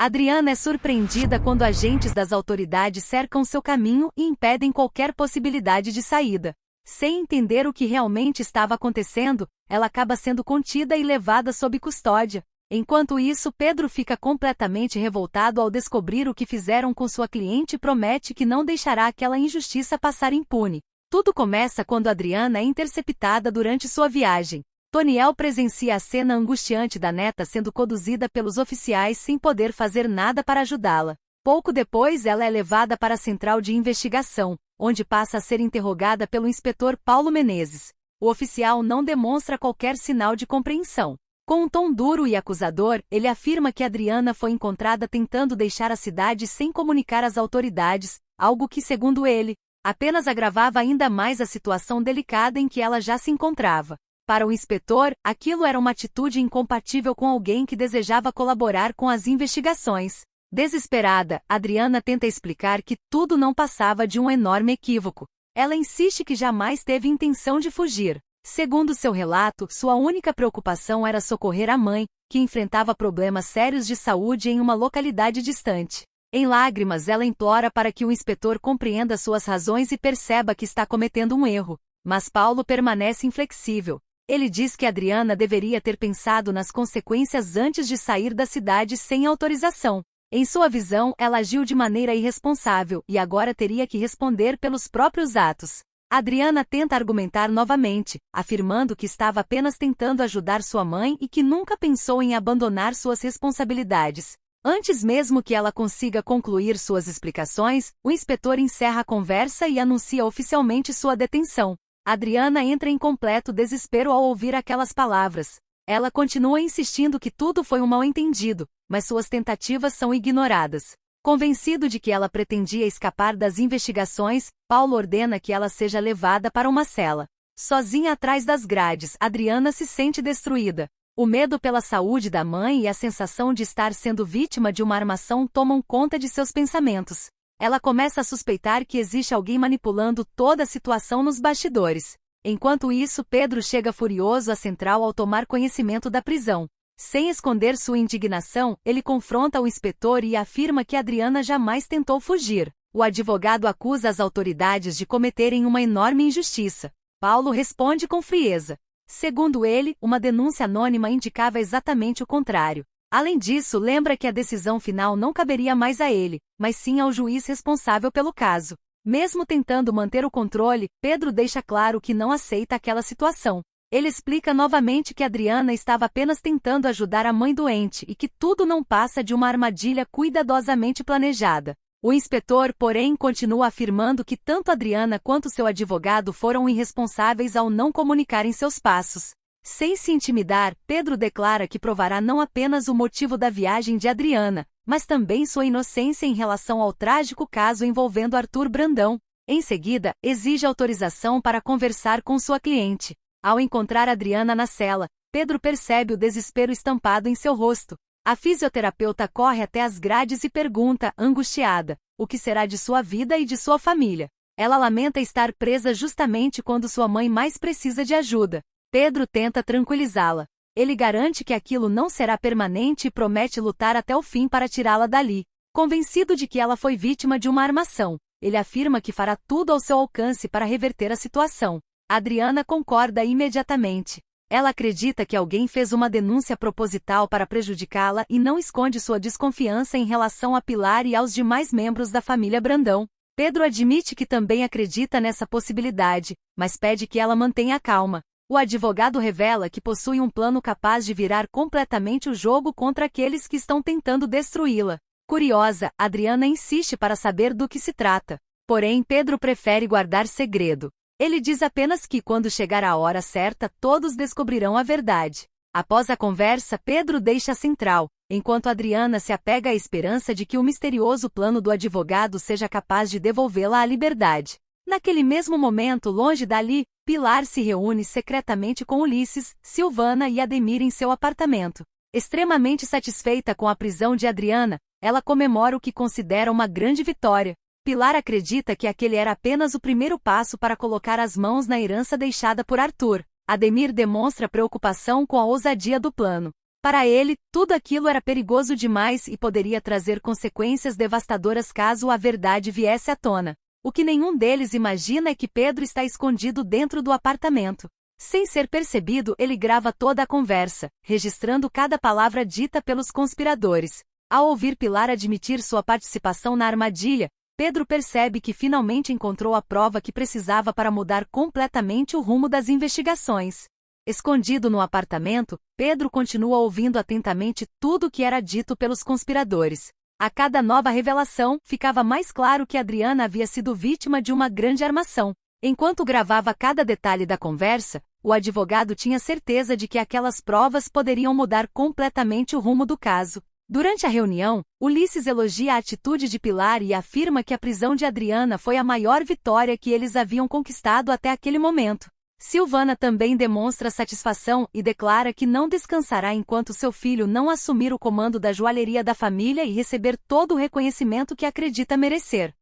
Adriana é surpreendida quando agentes das autoridades cercam seu caminho e impedem qualquer possibilidade de saída. Sem entender o que realmente estava acontecendo, ela acaba sendo contida e levada sob custódia. Enquanto isso, Pedro fica completamente revoltado ao descobrir o que fizeram com sua cliente e promete que não deixará aquela injustiça passar impune. Tudo começa quando Adriana é interceptada durante sua viagem. Toniel presencia a cena angustiante da neta sendo conduzida pelos oficiais sem poder fazer nada para ajudá-la. Pouco depois, ela é levada para a central de investigação, onde passa a ser interrogada pelo inspetor Paulo Menezes. O oficial não demonstra qualquer sinal de compreensão. Com um tom duro e acusador, ele afirma que Adriana foi encontrada tentando deixar a cidade sem comunicar às autoridades, algo que, segundo ele, apenas agravava ainda mais a situação delicada em que ela já se encontrava. Para o inspetor, aquilo era uma atitude incompatível com alguém que desejava colaborar com as investigações. Desesperada, Adriana tenta explicar que tudo não passava de um enorme equívoco. Ela insiste que jamais teve intenção de fugir. Segundo seu relato, sua única preocupação era socorrer a mãe, que enfrentava problemas sérios de saúde em uma localidade distante. Em lágrimas, ela implora para que o inspetor compreenda suas razões e perceba que está cometendo um erro. Mas Paulo permanece inflexível. Ele diz que Adriana deveria ter pensado nas consequências antes de sair da cidade sem autorização. Em sua visão, ela agiu de maneira irresponsável e agora teria que responder pelos próprios atos. Adriana tenta argumentar novamente, afirmando que estava apenas tentando ajudar sua mãe e que nunca pensou em abandonar suas responsabilidades. Antes mesmo que ela consiga concluir suas explicações, o inspetor encerra a conversa e anuncia oficialmente sua detenção. Adriana entra em completo desespero ao ouvir aquelas palavras. Ela continua insistindo que tudo foi um mal-entendido, mas suas tentativas são ignoradas. Convencido de que ela pretendia escapar das investigações, Paulo ordena que ela seja levada para uma cela. Sozinha atrás das grades, Adriana se sente destruída. O medo pela saúde da mãe e a sensação de estar sendo vítima de uma armação tomam conta de seus pensamentos. Ela começa a suspeitar que existe alguém manipulando toda a situação nos bastidores. Enquanto isso, Pedro chega furioso à central ao tomar conhecimento da prisão. Sem esconder sua indignação, ele confronta o inspetor e afirma que Adriana jamais tentou fugir. O advogado acusa as autoridades de cometerem uma enorme injustiça. Paulo responde com frieza. Segundo ele, uma denúncia anônima indicava exatamente o contrário. Além disso, lembra que a decisão final não caberia mais a ele, mas sim ao juiz responsável pelo caso. Mesmo tentando manter o controle, Pedro deixa claro que não aceita aquela situação. Ele explica novamente que Adriana estava apenas tentando ajudar a mãe doente e que tudo não passa de uma armadilha cuidadosamente planejada. O inspetor, porém, continua afirmando que tanto Adriana quanto seu advogado foram irresponsáveis ao não comunicarem seus passos. Sem se intimidar, Pedro declara que provará não apenas o motivo da viagem de Adriana, mas também sua inocência em relação ao trágico caso envolvendo Arthur Brandão. Em seguida, exige autorização para conversar com sua cliente. Ao encontrar Adriana na cela, Pedro percebe o desespero estampado em seu rosto. A fisioterapeuta corre até as grades e pergunta, angustiada, o que será de sua vida e de sua família. Ela lamenta estar presa justamente quando sua mãe mais precisa de ajuda. Pedro tenta tranquilizá-la. Ele garante que aquilo não será permanente e promete lutar até o fim para tirá-la dali. Convencido de que ela foi vítima de uma armação, ele afirma que fará tudo ao seu alcance para reverter a situação. Adriana concorda imediatamente. Ela acredita que alguém fez uma denúncia proposital para prejudicá-la e não esconde sua desconfiança em relação a Pilar e aos demais membros da família Brandão. Pedro admite que também acredita nessa possibilidade, mas pede que ela mantenha a calma. O advogado revela que possui um plano capaz de virar completamente o jogo contra aqueles que estão tentando destruí-la. Curiosa, Adriana insiste para saber do que se trata. Porém, Pedro prefere guardar segredo. Ele diz apenas que, quando chegar a hora certa, todos descobrirão a verdade. Após a conversa, Pedro deixa a central, enquanto Adriana se apega à esperança de que o misterioso plano do advogado seja capaz de devolvê-la à liberdade. Naquele mesmo momento, longe dali, Pilar se reúne secretamente com Ulisses, Silvana e Ademir em seu apartamento. Extremamente satisfeita com a prisão de Adriana, ela comemora o que considera uma grande vitória. Pilar acredita que aquele era apenas o primeiro passo para colocar as mãos na herança deixada por Arthur. Ademir demonstra preocupação com a ousadia do plano. Para ele, tudo aquilo era perigoso demais e poderia trazer consequências devastadoras caso a verdade viesse à tona. O que nenhum deles imagina é que Pedro está escondido dentro do apartamento. Sem ser percebido, ele grava toda a conversa, registrando cada palavra dita pelos conspiradores. Ao ouvir Pilar admitir sua participação na armadilha, Pedro percebe que finalmente encontrou a prova que precisava para mudar completamente o rumo das investigações. Escondido no apartamento, Pedro continua ouvindo atentamente tudo o que era dito pelos conspiradores. A cada nova revelação, ficava mais claro que Adriana havia sido vítima de uma grande armação. Enquanto gravava cada detalhe da conversa, o advogado tinha certeza de que aquelas provas poderiam mudar completamente o rumo do caso. Durante a reunião, Ulisses elogia a atitude de Pilar e afirma que a prisão de Adriana foi a maior vitória que eles haviam conquistado até aquele momento. Silvana também demonstra satisfação e declara que não descansará enquanto seu filho não assumir o comando da joalheria da família e receber todo o reconhecimento que acredita merecer.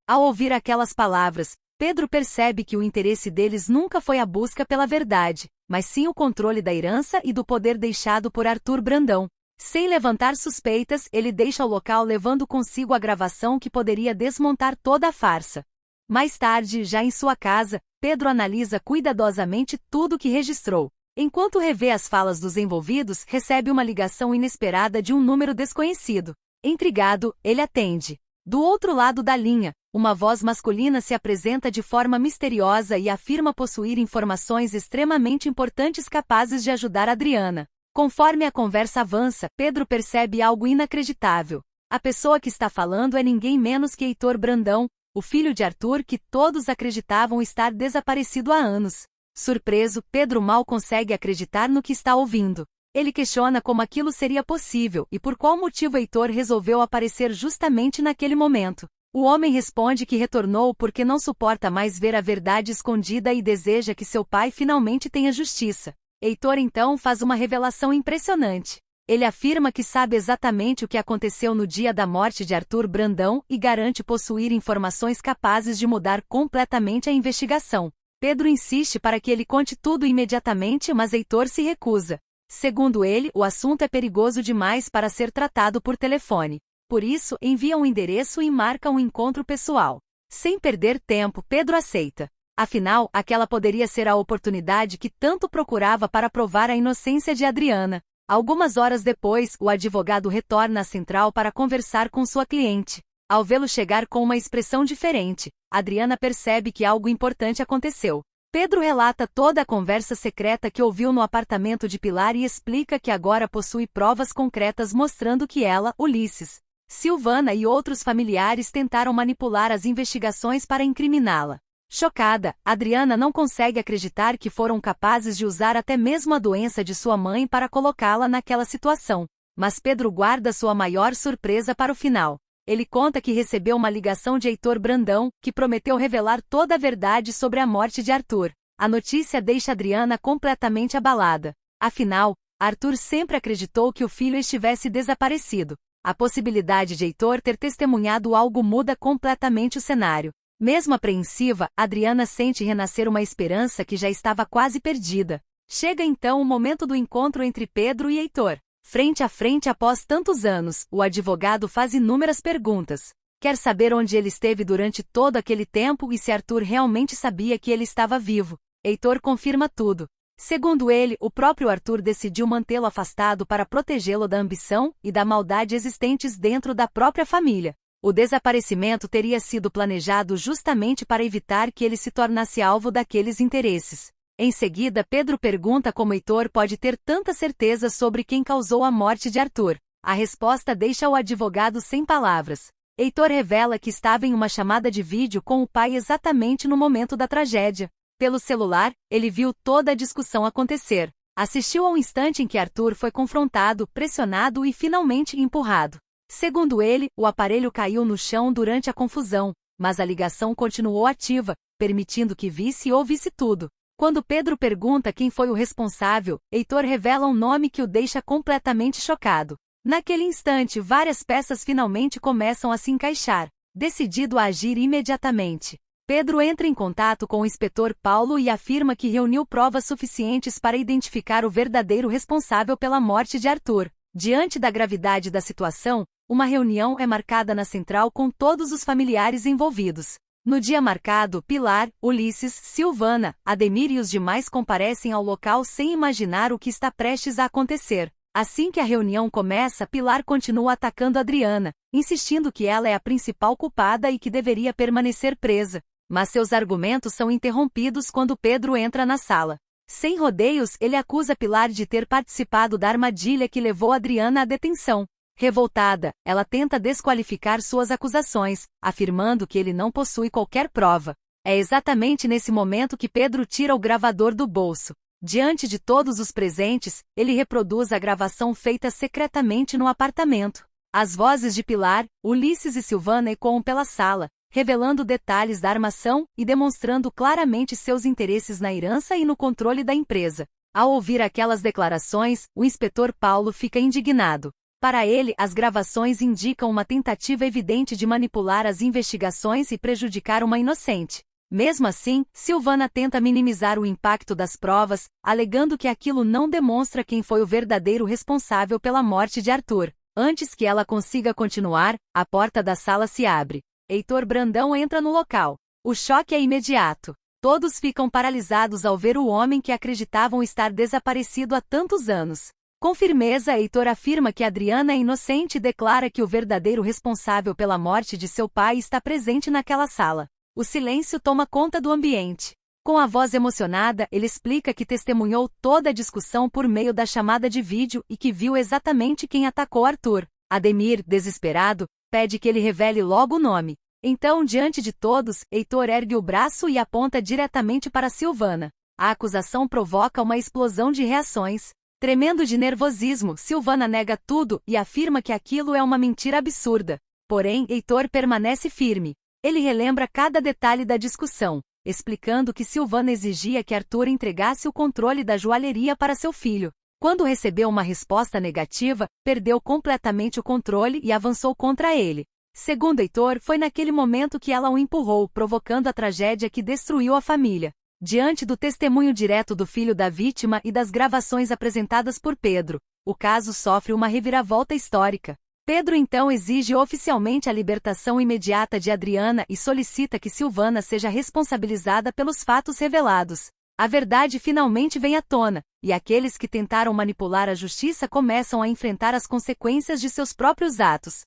Ao ouvir aquelas palavras, Pedro percebe que o interesse deles nunca foi a busca pela verdade, mas sim o controle da herança e do poder deixado por Arthur Brandão. Sem levantar suspeitas, ele deixa o local levando consigo a gravação que poderia desmontar toda a farsa. Mais tarde, já em sua casa, Pedro analisa cuidadosamente tudo o que registrou. Enquanto revê as falas dos envolvidos, recebe uma ligação inesperada de um número desconhecido. Intrigado, ele atende. Do outro lado da linha, uma voz masculina se apresenta de forma misteriosa e afirma possuir informações extremamente importantes capazes de ajudar Adriana. Conforme a conversa avança, Pedro percebe algo inacreditável. A pessoa que está falando é ninguém menos que Heitor Brandão, o filho de Arthur que todos acreditavam estar desaparecido há anos. Surpreso, Pedro mal consegue acreditar no que está ouvindo. Ele questiona como aquilo seria possível e por qual motivo Heitor resolveu aparecer justamente naquele momento. O homem responde que retornou porque não suporta mais ver a verdade escondida e deseja que seu pai finalmente tenha justiça. Heitor então faz uma revelação impressionante. Ele afirma que sabe exatamente o que aconteceu no dia da morte de Arthur Brandão e garante possuir informações capazes de mudar completamente a investigação. Pedro insiste para que ele conte tudo imediatamente, mas Heitor se recusa. Segundo ele, o assunto é perigoso demais para ser tratado por telefone. Por isso, envia um endereço e marca um encontro pessoal. Sem perder tempo, Pedro aceita. Afinal, aquela poderia ser a oportunidade que tanto procurava para provar a inocência de Adriana. Algumas horas depois, o advogado retorna à central para conversar com sua cliente. Ao vê-lo chegar com uma expressão diferente, Adriana percebe que algo importante aconteceu. Pedro relata toda a conversa secreta que ouviu no apartamento de Pilar e explica que agora possui provas concretas mostrando que ela, Ulisses, Silvana e outros familiares tentaram manipular as investigações para incriminá-la. Chocada, Adriana não consegue acreditar que foram capazes de usar até mesmo a doença de sua mãe para colocá-la naquela situação. Mas Pedro guarda sua maior surpresa para o final. Ele conta que recebeu uma ligação de Heitor Brandão, que prometeu revelar toda a verdade sobre a morte de Arthur. A notícia deixa Adriana completamente abalada. Afinal, Arthur sempre acreditou que o filho estivesse desaparecido. A possibilidade de Heitor ter testemunhado algo muda completamente o cenário. Mesmo apreensiva, Adriana sente renascer uma esperança que já estava quase perdida. Chega então o momento do encontro entre Pedro e Heitor. Frente a frente após tantos anos, o advogado faz inúmeras perguntas. Quer saber onde ele esteve durante todo aquele tempo e se Arthur realmente sabia que ele estava vivo. Heitor confirma tudo. Segundo ele, o próprio Arthur decidiu mantê-lo afastado para protegê-lo da ambição e da maldade existentes dentro da própria família. O desaparecimento teria sido planejado justamente para evitar que ele se tornasse alvo daqueles interesses. Em seguida, Pedro pergunta como Heitor pode ter tanta certeza sobre quem causou a morte de Arthur. A resposta deixa o advogado sem palavras. Heitor revela que estava em uma chamada de vídeo com o pai exatamente no momento da tragédia. Pelo celular, ele viu toda a discussão acontecer. Assistiu ao instante em que Arthur foi confrontado, pressionado e finalmente empurrado. Segundo ele, o aparelho caiu no chão durante a confusão, mas a ligação continuou ativa, permitindo que visse e ouvisse tudo. Quando Pedro pergunta quem foi o responsável, Heitor revela um nome que o deixa completamente chocado. Naquele instante, várias peças finalmente começam a se encaixar. Decidido a agir imediatamente, Pedro entra em contato com o inspetor Paulo e afirma que reuniu provas suficientes para identificar o verdadeiro responsável pela morte de Arthur. Diante da gravidade da situação, uma reunião é marcada na central com todos os familiares envolvidos. No dia marcado, Pilar, Ulisses, Silvana, Ademir e os demais comparecem ao local sem imaginar o que está prestes a acontecer. Assim que a reunião começa, Pilar continua atacando Adriana, insistindo que ela é a principal culpada e que deveria permanecer presa. Mas seus argumentos são interrompidos quando Pedro entra na sala. Sem rodeios, ele acusa Pilar de ter participado da armadilha que levou Adriana à detenção. Revoltada, ela tenta desqualificar suas acusações, afirmando que ele não possui qualquer prova. É exatamente nesse momento que Pedro tira o gravador do bolso. Diante de todos os presentes, ele reproduz a gravação feita secretamente no apartamento. As vozes de Pilar, Ulisses e Silvana ecoam pela sala, revelando detalhes da armação e demonstrando claramente seus interesses na herança e no controle da empresa. Ao ouvir aquelas declarações, o inspetor Paulo fica indignado. Para ele, as gravações indicam uma tentativa evidente de manipular as investigações e prejudicar uma inocente. Mesmo assim, Silvana tenta minimizar o impacto das provas, alegando que aquilo não demonstra quem foi o verdadeiro responsável pela morte de Arthur. Antes que ela consiga continuar, a porta da sala se abre. Heitor Brandão entra no local. O choque é imediato. Todos ficam paralisados ao ver o homem que acreditavam estar desaparecido há tantos anos. Com firmeza, Heitor afirma que Adriana é inocente e declara que o verdadeiro responsável pela morte de seu pai está presente naquela sala. O silêncio toma conta do ambiente. Com a voz emocionada, ele explica que testemunhou toda a discussão por meio da chamada de vídeo e que viu exatamente quem atacou Arthur. Ademir, desesperado, pede que ele revele logo o nome. Então, diante de todos, Heitor ergue o braço e aponta diretamente para Silvana. A acusação provoca uma explosão de reações. Tremendo de nervosismo, Silvana nega tudo e afirma que aquilo é uma mentira absurda. Porém, Heitor permanece firme. Ele relembra cada detalhe da discussão, explicando que Silvana exigia que Arthur entregasse o controle da joalheria para seu filho. Quando recebeu uma resposta negativa, perdeu completamente o controle e avançou contra ele. Segundo Heitor, foi naquele momento que ela o empurrou, provocando a tragédia que destruiu a família. Diante do testemunho direto do filho da vítima e das gravações apresentadas por Pedro, o caso sofre uma reviravolta histórica. Pedro então exige oficialmente a libertação imediata de Adriana e solicita que Silvana seja responsabilizada pelos fatos revelados. A verdade finalmente vem à tona, e aqueles que tentaram manipular a justiça começam a enfrentar as consequências de seus próprios atos.